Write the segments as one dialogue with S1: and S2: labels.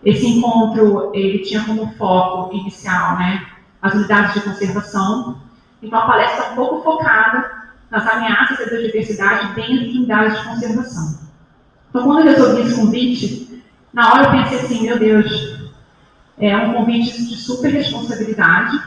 S1: Esse encontro, ele tinha como foco inicial, né, as unidades de conservação. Então, a palestra está um pouco focada nas ameaças da biodiversidade dentro de unidades de conservação. Então, quando eu resolvi esse convite, na hora eu pensei assim, meu Deus, é um convite de super responsabilidade,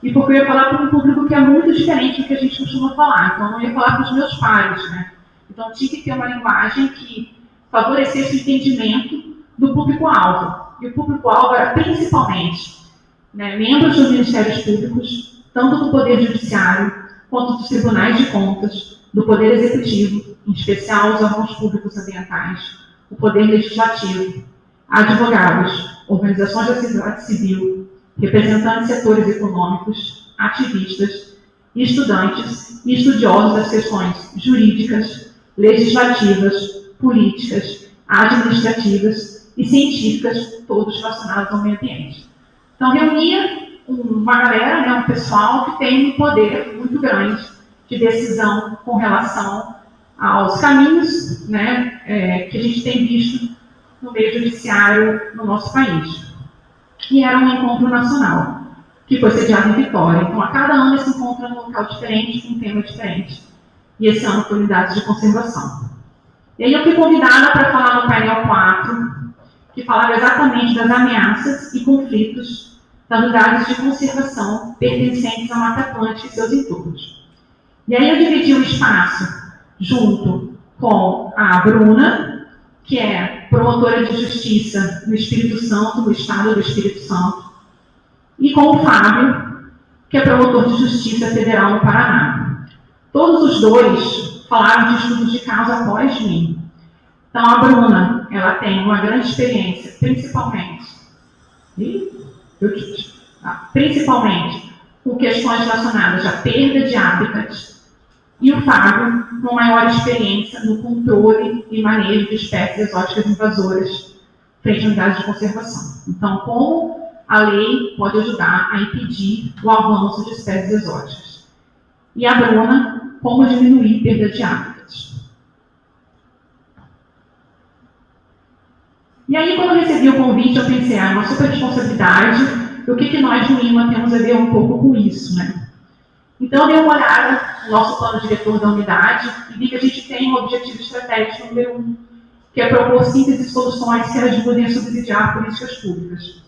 S1: e porque eu ia falar para um público que é muito diferente do que a gente costuma falar. Então, eu não ia falar para os meus pares, né? Então, tinha que ter uma linguagem que favorecesse o entendimento do público-alvo. E o público-alvo era principalmente, né, membros dos ministérios públicos, tanto do Poder Judiciário, quanto dos tribunais de contas, do Poder Executivo, em especial os órgãos públicos ambientais, o Poder Legislativo, advogados, organizações da sociedade civil, representantes de setores econômicos, ativistas, estudantes e estudiosos das questões jurídicas, legislativas, políticas, administrativas e científicas, todos relacionados ao meio ambiente. Então, reunia uma galera, né, um pessoal que tem um poder muito grande de decisão com relação aos caminhos, né, que a gente tem visto no meio judiciário no nosso país. E era um encontro nacional, que foi sediado em Vitória. Então, a cada ano esse encontro é num local diferente, com um tema diferente. E esse ano foi unidades de conservação. E aí eu fui convidada para falar no painel 4, que falava exatamente das ameaças e conflitos das unidades de conservação pertencentes à Mata Atlântica e seus entornos. E aí eu dividi o espaço junto com a Bruna, que é promotora de justiça no Espírito Santo, no estado do Espírito Santo, e com o Fábio, que é promotor de justiça federal no Paraná. Todos os dois falaram de estudos de caso após mim. Então, a Bruna, ela tem uma grande experiência, principalmente com questões relacionadas à perda de hábitats, e o Fábio, com maior experiência no controle e manejo de espécies exóticas invasoras frente a unidades de conservação. Então, como a lei pode ajudar a impedir o avanço de espécies exóticas. E a Bruna, como diminuir perda de hábitats. E aí, quando eu recebi o convite, eu pensei, é uma super responsabilidade, e o que nós no IMA temos a ver um pouco com isso, né? Então, eu dei uma olhada no nosso plano diretor da unidade e vi que a gente tem um objetivo estratégico número 1, que é propor síntese de soluções que ajudem a subsidiar políticas públicas.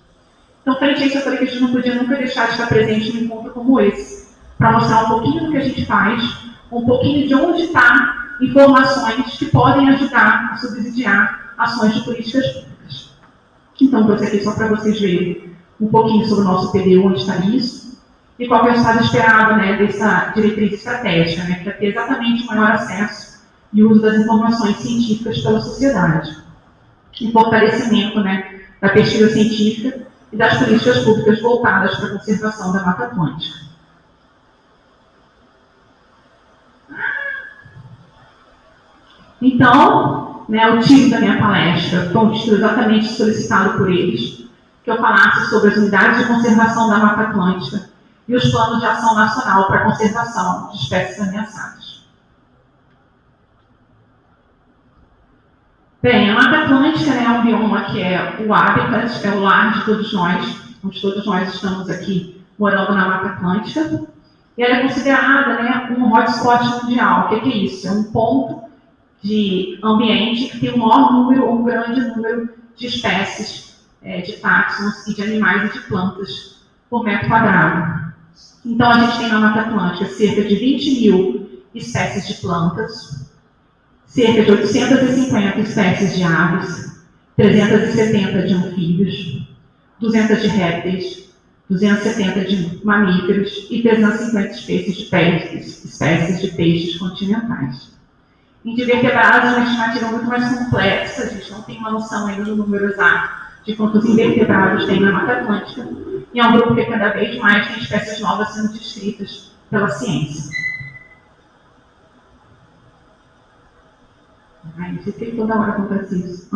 S1: Então, frente a isso, eu falei que a gente não podia nunca deixar de estar presente num encontro como esse, para mostrar um pouquinho do que a gente faz, um pouquinho de onde está informações que podem ajudar a subsidiar ações de políticas públicas. Então, trouxe aqui só para vocês verem um pouquinho sobre o nosso PDU, onde está isso, e qual é o resultado esperado, né, dessa diretriz estratégica, né, para ter exatamente o maior acesso e uso das informações científicas pela sociedade. E fortalecimento, né, da pesquisa científica e das políticas públicas voltadas para a conservação da Mata Atlântica. Então, né, o título da minha palestra foi um título exatamente solicitado por eles, que eu falasse sobre as unidades de conservação da Mata Atlântica e os planos de ação nacional para a conservação de espécies ameaçadas. Bem, a Mata Atlântica, né, é um bioma que é o habitat, é o lar de todos nós, onde todos nós estamos aqui morando na Mata Atlântica, e ela é considerada, né, um hotspot mundial. O que é isso? É um ponto de ambiente que tem um maior número, um grande número de espécies, de táxons e de animais e de plantas por metro quadrado. Então, a gente tem na Mata Atlântica cerca de 20 mil espécies de plantas, cerca de 850 espécies de aves, 370 de anfíbios, 200 de répteis, 270 de mamíferos e 350 espécies de peixes continentais. Em de vertebrados, uma estimativa muito mais complexa, a gente não tem uma noção ainda do número exato de quantos invertebrados tem na Mata Atlântica, e é um grupo que cada vez mais tem espécies novas sendo descritas pela ciência. Ai, eu fiquei toda hora contando isso.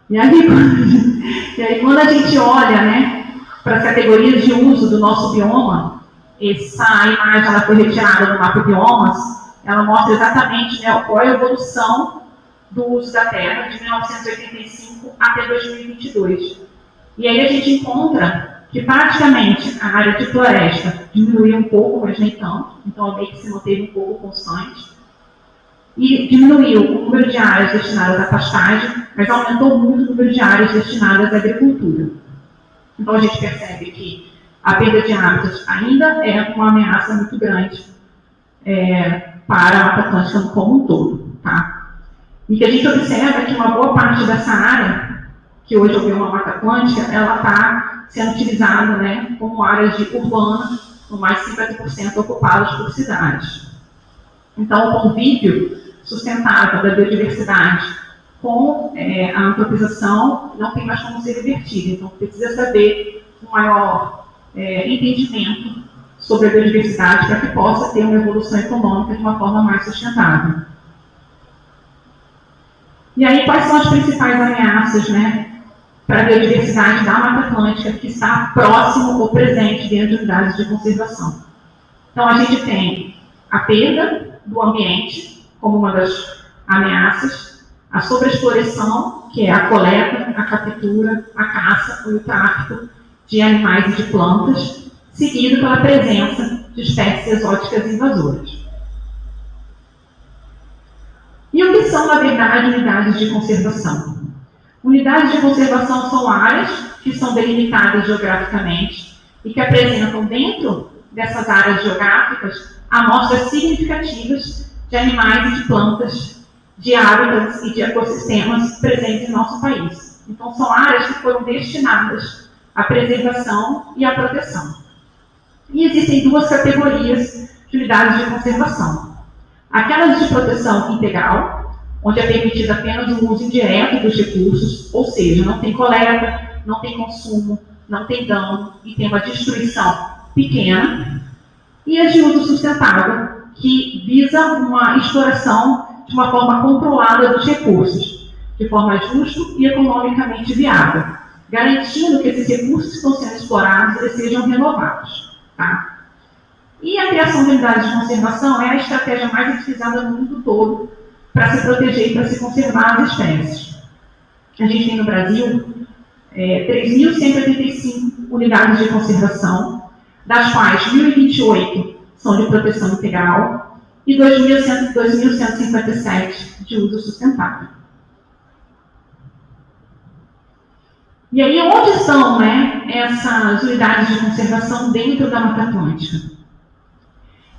S1: E aí, quando a gente olha, né, para as categorias de uso do nosso bioma, essa imagem ela foi retirada do mapa biomas, ela mostra exatamente, né, qual é a evolução do uso da terra, de 1985 até 2022. E aí a gente encontra que praticamente a área de floresta diminuiu um pouco, mas nem tanto, então a meio que se manteve um pouco constante. E diminuiu o número de áreas destinadas à pastagem, mas aumentou muito o número de áreas destinadas à agricultura. Então a gente percebe que a perda de hábitats ainda é uma ameaça muito grande para a Mata Atlântica como um todo. Tá? E que a gente observa que uma boa parte dessa área, que hoje é uma Mata Atlântica, ela está sendo utilizada, né, como áreas de urbana, com mais de 50% ocupadas por cidades. Então, o convívio sustentável da biodiversidade com a antropização não tem mais como ser revertido. Então, precisa saber um maior entendimento sobre a biodiversidade para que possa ter uma evolução econômica de uma forma mais sustentável. E aí, quais são as principais ameaças, né, para a biodiversidade da Mata Atlântica que está próximo ou presente dentro de unidades de conservação? Então, a gente tem a perda do ambiente como uma das ameaças, a sobreexploração, que é a coleta, a captura, a caça e o tráfico de animais e de plantas, seguido pela presença de espécies exóticas invasoras. E o que são, na verdade, unidades de conservação? Unidades de conservação são áreas que são delimitadas geograficamente e que apresentam dentro dessas áreas geográficas amostras significativas de animais e de plantas, de hábitats e de ecossistemas presentes em nosso país. Então, são áreas que foram destinadas à preservação e à proteção. E existem duas categorias de unidades de conservação. Aquelas de proteção integral, onde é permitido apenas o uso indireto dos recursos, ou seja, não tem coleta, não tem consumo, não tem dano e tem uma destruição pequena. E as de uso sustentável, que visa uma exploração de uma forma controlada dos recursos, de forma justa e economicamente viável, garantindo que esses recursos que estão sendo explorados eles sejam renovados. Tá? E a criação de unidades de conservação é a estratégia mais utilizada no mundo todo para se proteger e para se conservar as espécies. A gente tem no Brasil 3.185 unidades de conservação, das quais 1.028 são de proteção integral e 2.157 de uso sustentável. E aí, onde estão, né, essas unidades de conservação dentro da Mata Atlântica?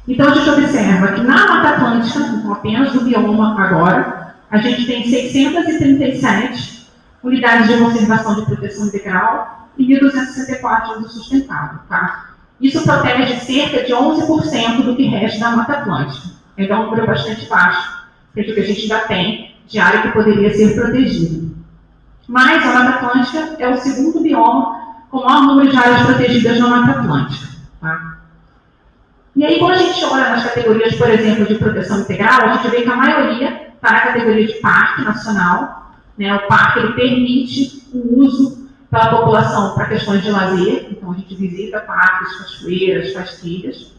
S1: Então, a gente observa que na Mata Atlântica, então apenas do bioma agora, a gente tem 637 unidades de conservação de proteção integral e 1.264 de uso sustentável. Tá? Isso protege cerca de 11% do que resta da Mata Atlântica. Então, é um número bastante baixo, porque a gente ainda tem de área que poderia ser protegida. Mas a Mata Atlântica é o segundo bioma com o maior número de áreas protegidas na Mata Atlântica. Tá? E aí, quando a gente olha nas categorias, por exemplo, de proteção integral, a gente vê que a maioria está na categoria de parque nacional. Né? O parque ele permite o uso pela população para questões de lazer, então a gente visita parques, cachoeiras, faz trilhas.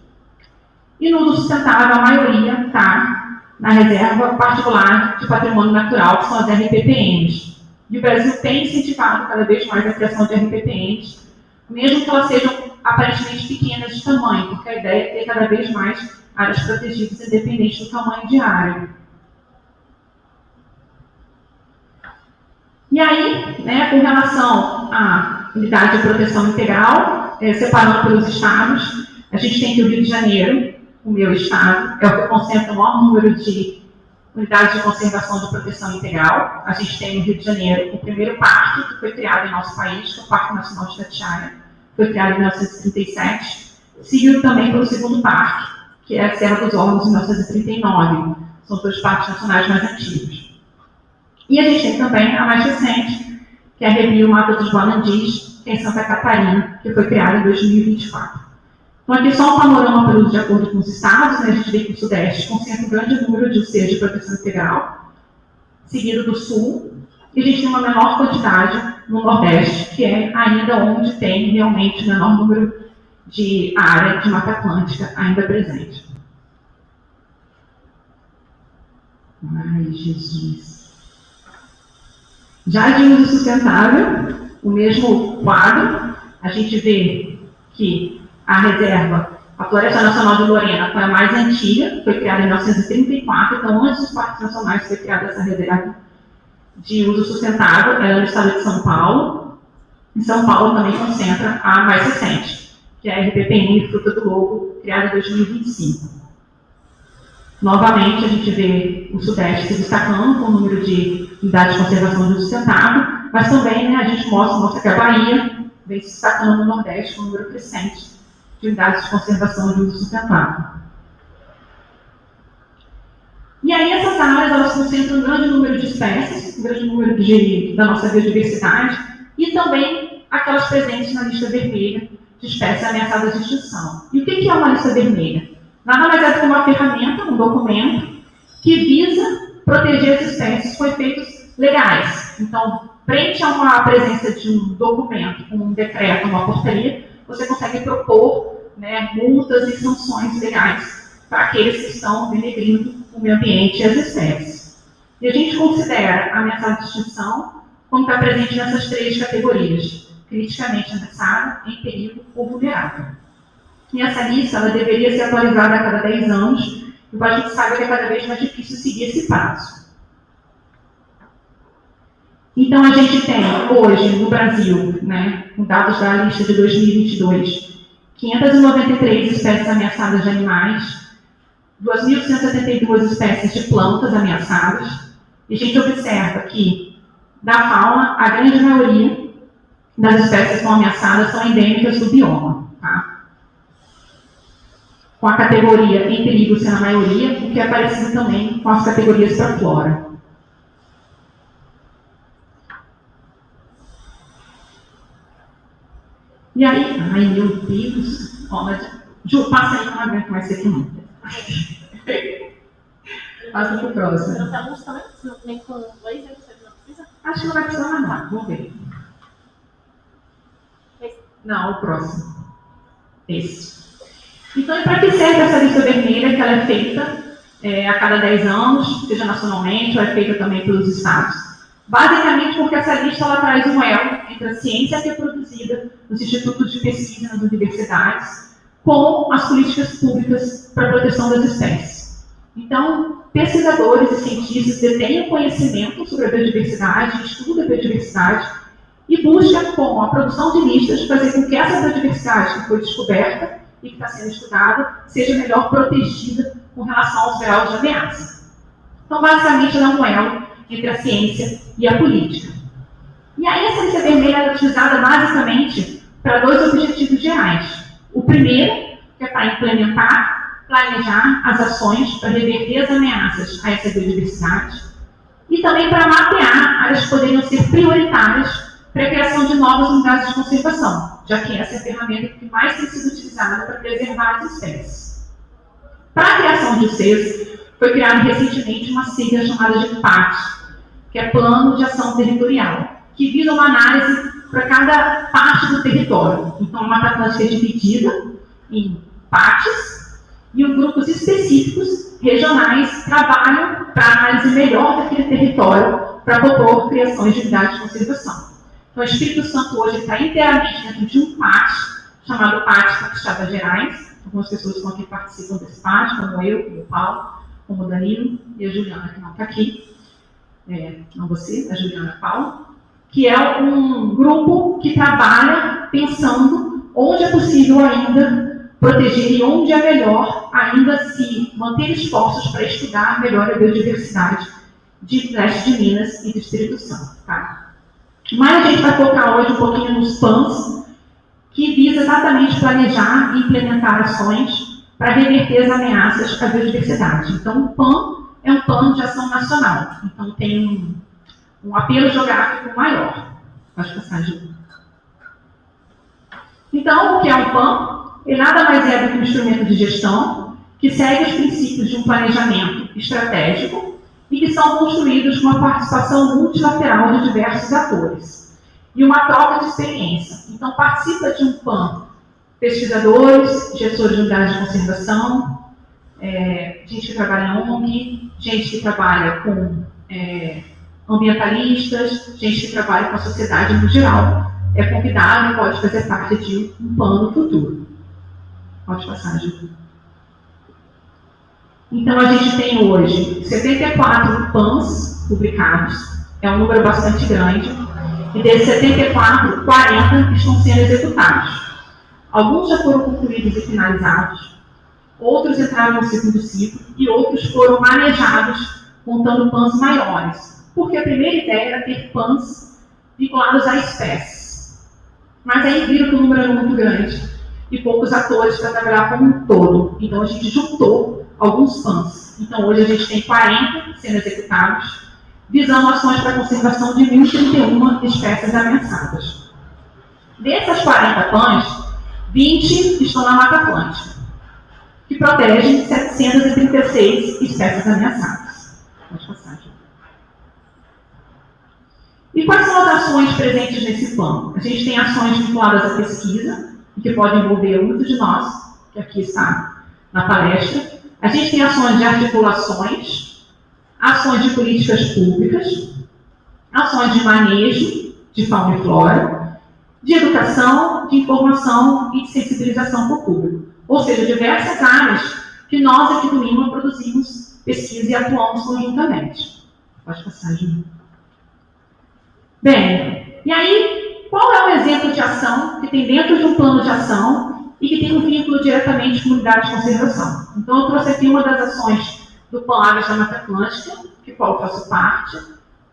S1: E no uso sustentável, a maioria está na reserva particular de patrimônio natural, que são as RPPNs. E o Brasil tem incentivado cada vez mais a criação de RPPNs, mesmo que elas sejam aparentemente pequenas de tamanho, porque a ideia é ter cada vez mais áreas protegidas, independente do tamanho de área. E aí, né, com relação à unidade de proteção integral, separando pelos estados, a gente tem aqui o Rio de Janeiro, o meu estado, é o que concentra o maior número de unidades de conservação de proteção integral. A gente tem no Rio de Janeiro o primeiro parque que foi criado em nosso país, que é o Parque Nacional de Itatiaia, foi criado em 1937, seguido também pelo segundo parque, que é a Serra dos Órgãos, em 1939. São dois parques nacionais mais antigos. E a gente tem também a mais recente, que é a Rebio Mata dos Guanandis, em Santa Catarina, que foi criada em 2024. Então, aqui só um panorama pelo de acordo com os estados, né? A gente vê que o Sudeste concentra um grande número de UCs de proteção integral, seguido do Sul, e a gente tem uma menor quantidade no Nordeste, que é ainda onde tem realmente o menor número de área de Mata Atlântica ainda presente. Ai, Jesus. Já de uso sustentável, o mesmo quadro, a gente vê que a reserva, a Floresta Nacional de Lorena, foi a mais antiga, foi criada em 1934, então antes dos parques nacionais foi criada essa reserva de uso sustentável, ela é no estado de São Paulo. Em São Paulo também concentra a mais recente, que é a RPPN Fruta do Lobo, criada em 2025. Novamente, a gente vê o Sudeste se destacando com o número de unidades de conservação de uso sustentável, mas também, né, a gente mostra que a Bahia vem se destacando no Nordeste com um número crescente de unidades de conservação de uso sustentável. E aí essas áreas, elas concentram um grande número de espécies, um grande número da nossa biodiversidade, e também aquelas presentes na lista vermelha de espécies ameaçadas de extinção. E o que é uma lista vermelha? Nada mais é do que uma ferramenta, um documento, que visa proteger as espécies com efeitos legais. Então, frente a uma presença de um documento, um decreto, uma portaria, você consegue propor, né, multas e sanções legais para aqueles que estão denegrindo o meio ambiente e as espécies. E a gente considera ameaçada de extinção quando está presente nessas três categorias: criticamente ameaçada, em perigo ou vulnerável. E essa lista ela deveria ser atualizada a cada 10 anos, e a gente sabe que é cada vez mais difícil seguir esse prazo. Então, a gente tem hoje no Brasil, né, com dados da lista de 2022, 593 espécies ameaçadas de animais, 2.172 espécies de plantas ameaçadas, e a gente observa que, da fauna, a grande maioria das espécies que estão ameaçadas são endêmicas do bioma. Tá? Com a categoria em perigo sendo a maioria, o que é parecido também com as categorias para a flora. E aí, ai meu Deus, Ju, passa aí, não aguento mais ser aqui não. Passa para o próximo.
S2: Não está mostrando, nem com dois, não precisa?
S1: Acho que não vai precisar mais não, vamos ver. Não, o próximo. Esse. Então, para que serve essa lista vermelha, que ela é feita a cada 10 anos, seja nacionalmente, ou é feita também pelos estados? Basicamente porque essa lista ela traz um elo entre a ciência que é produzida nos institutos de pesquisa nas universidades com as políticas públicas para a proteção das espécies. Então, pesquisadores e cientistas detêm o conhecimento sobre a biodiversidade, estudam a biodiversidade e buscam, com a produção de listas, fazer com que essa biodiversidade que foi descoberta e que está sendo estudada seja melhor protegida com relação aos graus de ameaça. Então, basicamente, ela é um elo entre a ciência e a política. E aí, essa lista vermelha é utilizada basicamente para dois objetivos gerais. O primeiro, que é para implementar, planejar as ações para reverter as ameaças a essa biodiversidade, e também para mapear áreas que poderiam ser prioritárias para a criação de novas unidades de conservação, já que essa é a ferramenta que mais tem sido utilizada para preservar as espécies. Para a criação de CES, foi criada recentemente uma sigla chamada de PAT, que é Plano de Ação Territorial, que visa uma análise para cada parte do território. Então, a Mata Atlântica é dividida em partes e os grupos específicos regionais trabalham para análise melhor daquele território para propor criações de unidades de conservação. Então, o Espírito Santo hoje está inteiramente dentro de um PAT, chamado PAT Capixaba Gerais. Algumas pessoas estão aqui que participam desse PAT, como eu, como o Paulo, como o Danilo e a Juliana, que não está aqui. Não você, a Juliana Paulo, que é um grupo que trabalha pensando onde é possível ainda proteger e onde é melhor ainda se manter esforços para estudar melhor a biodiversidade de leste de Minas e do Espírito Santo. Tá? Mas a gente vai focar hoje um pouquinho nos PANs, que visa exatamente planejar e implementar ações para reverter as ameaças à biodiversidade. Então, o PAN é um plano de ação nacional. Então, tem um apelo geográfico maior. Pode passar, Ju. Então, o que é um PAN? Ele nada mais é do que um instrumento de gestão que segue os princípios de um planejamento estratégico e que são construídos com a participação multilateral de diversos atores e uma troca de experiência. Então, participa de um PAN pesquisadores, gestores de unidades de conservação, gente que trabalha em ONG, gente que trabalha com ambientalistas, gente que trabalha com a sociedade no geral, é convidado e pode fazer parte de um plano futuro. Pode passar, Ju. Então, a gente tem hoje 74 PANs publicados, é um número bastante grande, e desses 74, 40 estão sendo executados. Alguns já foram concluídos e finalizados, outros entraram no segundo ciclo e outros foram manejados montando PANs maiores, porque a primeira ideia era ter PANs vinculados a espécies. Mas aí viram que o número era muito grande e poucos atores para trabalhar como um todo. Então a gente juntou alguns PANs. Então hoje a gente tem 40 sendo executados, visando ações para a conservação de 1.031 espécies ameaçadas. Dessas 40 PANs, 20 estão na Mata Atlântica, que protegem 736 espécies ameaçadas. Pode passar, gente. E quais são as ações presentes nesse plano? A gente tem ações vinculadas à pesquisa, que podem envolver muitos de nós, que aqui está na palestra. A gente tem ações de articulações, ações de políticas públicas, ações de manejo de fauna e flora, de educação, de informação e de sensibilização para o público. Ou seja, diversas áreas que nós aqui do INMA produzimos pesquisa e atuamos conjuntamente. Pode passar, Júlio. Bem, e aí, qual é o exemplo de ação que tem dentro de um plano de ação e que tem um vínculo diretamente com unidade de conservação? Então, eu trouxe aqui uma das ações do Plano Aves da Mata Atlântica, que qual eu faço parte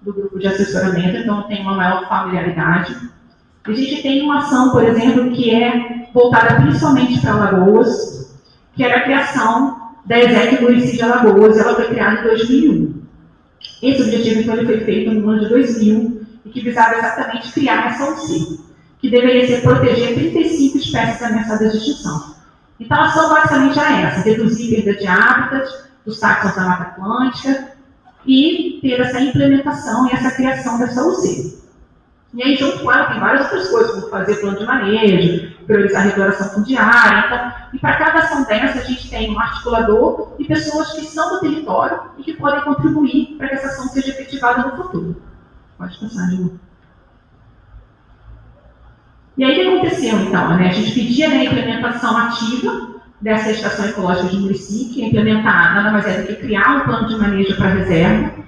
S1: do grupo de assessoramento, então eu tenho uma maior familiaridade. A gente tem uma ação, por exemplo, que é voltada principalmente para Alagoas, que era a criação da ESEC Murici de Alagoas. Ela foi criada em 2001. Esse objetivo, então, ele foi feito no ano de 2000 e que visava exatamente criar essa UC, que deveria ser proteger 35 espécies ameaçadas de extinção. Então, a ação basicamente era essa: reduzir a perda de hábitat dos táxons da Mata Atlântica e ter essa implementação e essa criação dessa UC. E aí, junto com ela, tem várias outras coisas, como fazer plano de manejo, priorizar a regulação fundiária. Então, e para cada ação dessa, a gente tem um articulador e pessoas que são do território e que podem contribuir para que essa ação seja efetivada no futuro. Pode passar, Ju. E aí, o que aconteceu, então? Né? A gente pedia a implementação ativa dessa estação ecológica de Murici, que é implementar nada mais é do que criar um plano de manejo para a reserva.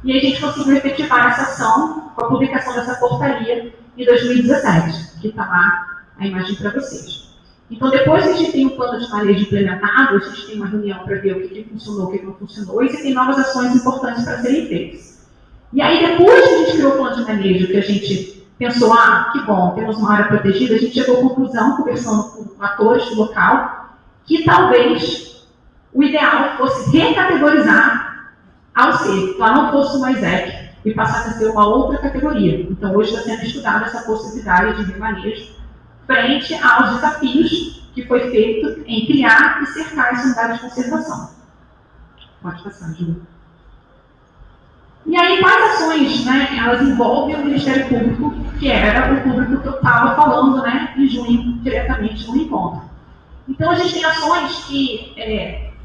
S1: E aí a gente conseguiu efetivar essa ação com a publicação dessa portaria em 2017, que está lá a imagem para vocês. Então, depois que a gente tem um plano de manejo implementado, a gente tem uma reunião para ver o que funcionou, o que não funcionou, e se tem novas ações importantes para serem feitas. E aí, depois que a gente criou o plano de manejo, que a gente pensou, que bom, temos uma área protegida, a gente chegou à conclusão, conversando com atores do local, que talvez o ideal fosse recategorizar a UC, que ela não fosse uma ESEC e passasse a ser uma outra categoria. Então, hoje está sendo estudada essa possibilidade de remanejo frente aos desafios que foi feito em criar e cercar essa unidade de conservação. Pode passar, Júlia. E aí, quais ações, né, elas envolvem o Ministério Público, que era o público que eu estava falando, né, em junho, diretamente no encontro. Então, a gente tem ações que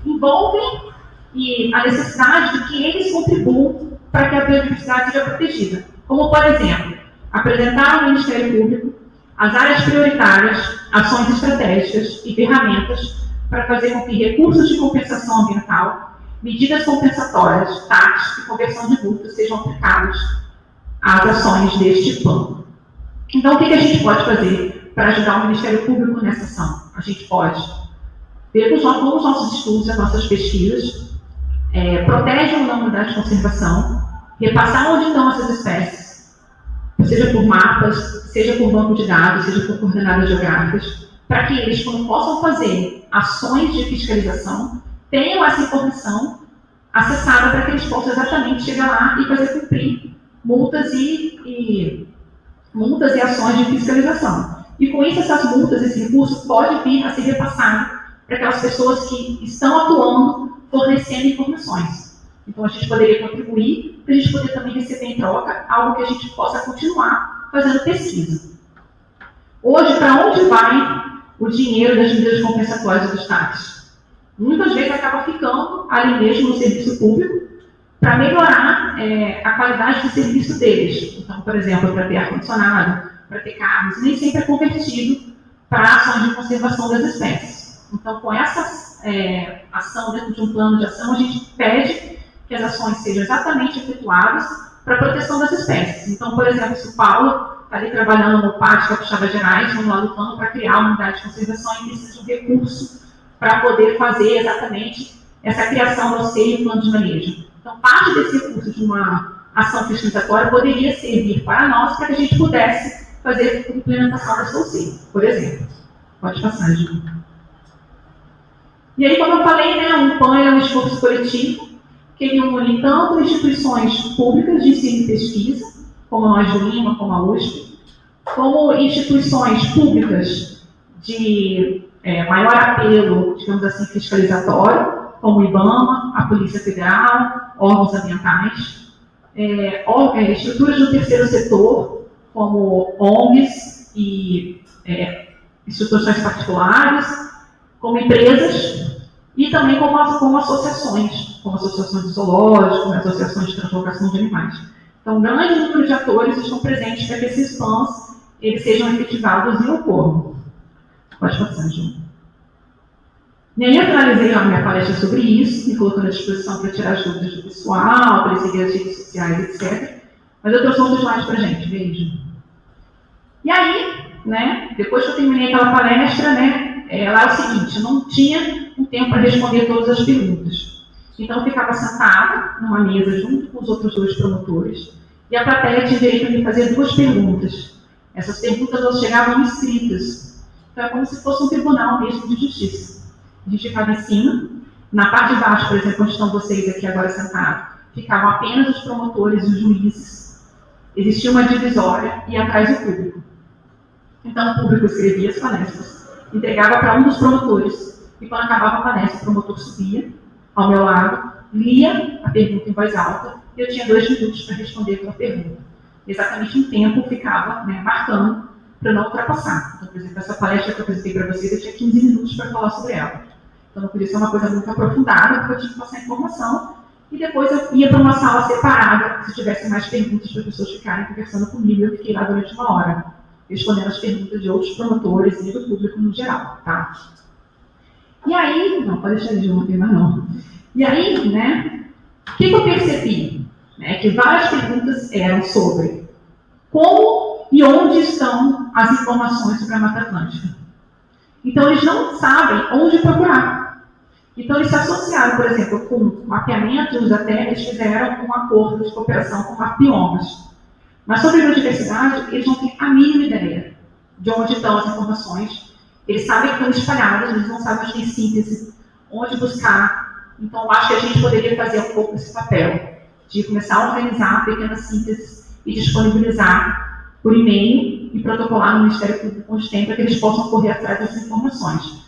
S1: envolvem e a necessidade de que eles contribuam para que a biodiversidade seja protegida. Como, por exemplo, apresentar ao Ministério Público as áreas prioritárias, ações estratégicas e ferramentas para fazer com que recursos de compensação ambiental, medidas compensatórias, taxas e conversão de multas sejam aplicados às ações deste plano. Então, o que a gente pode fazer para ajudar o Ministério Público nessa ação? A gente pode ver como os nossos estudos, as nossas pesquisas, protegem ou não a unidade de conservação, repassar onde estão essas espécies, seja por mapas, seja por banco de dados, seja por coordenadas geográficas, para que eles, quando possam fazer ações de fiscalização, tenham essa informação acessada para que eles possam exatamente chegar lá e fazer cumprir multas e ações de fiscalização. E com isso, essas multas, esse recurso pode vir a ser repassado para aquelas pessoas que estão atuando, fornecendo informações. Então, a gente poderia contribuir, para a gente poder também receber em troca algo que a gente possa continuar fazendo pesquisa. Hoje, para onde vai o dinheiro das medidas compensatórias dos taxas? Muitas vezes acaba ficando ali mesmo no serviço público, para melhorar a qualidade do serviço deles. Então, por exemplo, para ter ar-condicionado, para ter carros, nem sempre é convertido para ações de conservação das espécies. Então, com essa ação dentro de um plano de ação, a gente pede que as ações sejam exatamente efetuadas para a proteção das espécies. Então, por exemplo, se o Paulo está ali trabalhando no pátio Capixaba Gerais, vamos lá lutando para criar uma unidade de conservação e precisa de um recurso para poder fazer exatamente essa criação do OCEI e plano de manejo. Então, parte desse recurso de uma ação fiscalizatória poderia servir para nós, para que a gente pudesse fazer a implementação dessa OCEI, por exemplo. Pode passar, Ju. E aí, como eu falei, né, um PAN é um esforço coletivo, que ele une tanto instituições públicas de ensino e pesquisa, como a Nós do Lima, como a USP, como instituições públicas de maior apelo, digamos assim, fiscalizatório, como o IBAMA, a Polícia Federal, órgãos ambientais, estruturas do terceiro setor, como ONGs e instituições particulares, como empresas, e também como associações de zoológicos, associações de translocação de animais. Então, um grande número de atores estão presentes para que esses PANs eles sejam efetivados e ocorram. Pode passar, João. E aí eu finalizei a minha palestra sobre isso, me colocando à disposição para tirar as dúvidas do pessoal, para seguir as redes sociais, etc. Mas eu trouxe outros slides para a gente, veja. E aí, né, depois que eu terminei aquela palestra, né, lá é o seguinte, eu não tinha um tempo para responder todas as perguntas. Então eu ficava sentada numa mesa junto com os outros 2 promotores, e a plateia tinha direito a me fazer 2 perguntas. Essas perguntas elas chegavam escritas. Então é como se fosse um tribunal mesmo de justiça. A gente ficava em cima, na parte de baixo, por exemplo, onde estão vocês aqui agora sentados, ficavam apenas os promotores e os juízes. Existia uma divisória e atrás o público. Então o público escrevia as palestras, entregava para um dos promotores, e quando acabava a palestra, o promotor subia ao meu lado, lia a pergunta em voz alta, e eu tinha 2 minutos para responder aquela pergunta. Exatamente um tempo eu ficava marcando para não ultrapassar. Então, por exemplo, essa palestra que eu apresentei para vocês, eu tinha 15 minutos para falar sobre ela. Então, não podia ser uma coisa muito aprofundada, porque eu tinha que passar informação, e depois eu ia para uma sala separada, se tivesse mais perguntas para as pessoas ficarem conversando comigo. Eu fiquei lá durante 1 hora, respondendo as perguntas de outros promotores e do público no geral, tá? E aí, não, pode deixar de um tema não. E aí, né, o que eu percebi? Que várias perguntas eram sobre como e onde estão as informações sobre a Mata Atlântica. Então, eles não sabem onde procurar. Então, eles se associaram, por exemplo, com o mapeamento de uso da terra, eles fizeram um acordo de cooperação com mapiomas. Mas sobre biodiversidade, eles não têm a mínima ideia de onde estão as informações. Eles sabem que estão espalhadas, eles não sabem onde tem síntese, onde buscar. Então, eu acho que a gente poderia fazer um pouco esse papel, de começar a organizar pequenas sínteses e disponibilizar por e-mail e protocolar no Ministério Público onde tem, para que eles possam correr atrás dessas informações.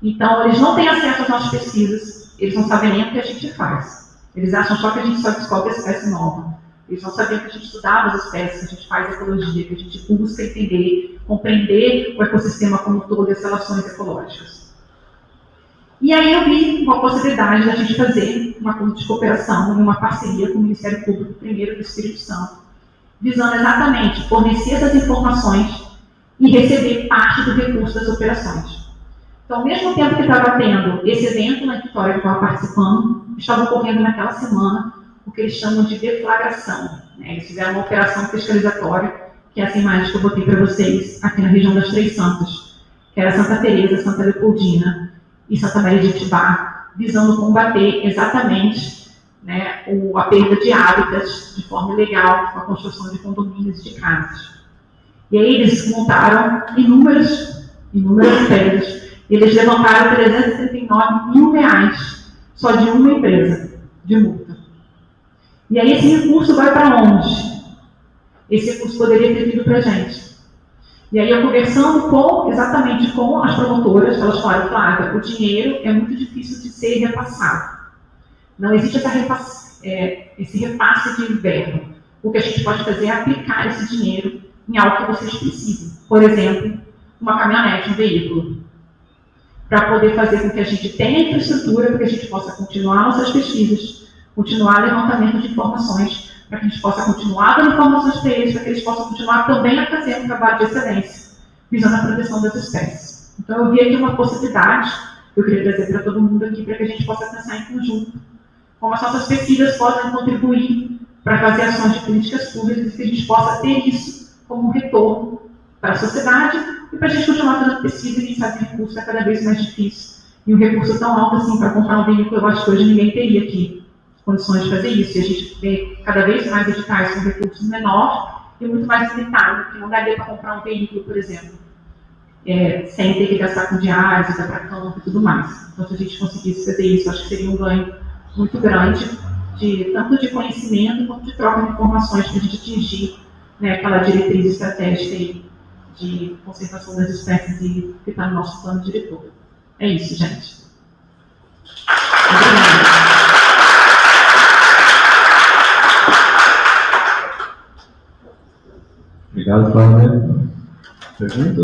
S1: Então, eles não têm acesso às nossas pesquisas, eles não sabem nem o que a gente faz. Eles acham só que a gente só descobre a espécie nova. Eles não sabiam que a gente estudava as espécies, que a gente faz ecologia, que a gente busca entender, compreender o ecossistema como um todo e as relações ecológicas. E aí eu vi uma possibilidade da gente fazer um acordo de cooperação e uma parceria com o Ministério Público, primeiro do Espírito Santo, visando exatamente fornecer essas informações e receber parte do recurso das operações. Então, ao mesmo tempo que estava tendo esse evento na Vitória que eu estava participando, estava ocorrendo naquela semana o que eles chamam de deflagração. Eles fizeram uma operação fiscalizatória, que é essa imagem que eu botei para vocês aqui na região das Três Santas, que era Santa Teresa, Santa Leopoldina e Santa Maria de Itibá, visando combater exatamente a perda de hábitats de forma ilegal, com a construção de condomínios e de casas. E aí eles montaram inúmeras pedras. Eles levantaram R$339 mil só de uma empresa de multa. E aí esse recurso vai para onde? Esse recurso poderia ter vindo para a gente. E aí eu conversando exatamente com as promotoras, elas falaram, Flávia, o dinheiro é muito difícil de ser repassado. Não existe esse repasse de verba. O que a gente pode fazer é aplicar esse dinheiro em algo que vocês precisem. Por exemplo, uma caminhonete, um veículo. Para poder fazer com que a gente tenha infraestrutura, para que a gente possa continuar nossas pesquisas, continuar levantamento de informações, para que a gente possa continuar dando informações para eles, para que eles possam continuar também a fazer um trabalho de excelência, visando a proteção das espécies. Então, eu vi aqui uma possibilidade que eu queria trazer para todo mundo aqui, para que a gente possa pensar em conjunto, como as nossas pesquisas podem contribuir para fazer ações de políticas públicas e que a gente possa ter isso como um retorno para a sociedade e para a gente continuar fazendo pesquisa e quem sabe o recurso é cada vez mais difícil. E um recurso tão alto assim para comprar um veículo, eu acho que hoje ninguém teria aqui condições de fazer isso. E a gente vê cada vez mais editais com recursos menores e muito mais limitado, que não daria para comprar um veículo, por exemplo, sem ter que gastar com diárias, ir para campo e tudo mais. Então, se a gente conseguisse fazer isso, acho que seria um ganho muito grande, tanto de conhecimento quanto de troca de informações para a gente atingir, né, aquela diretriz estratégica aí de conservação das espécies e que está no nosso plano diretor. É isso, gente.
S3: Obrigado, Flávia. Pergunta?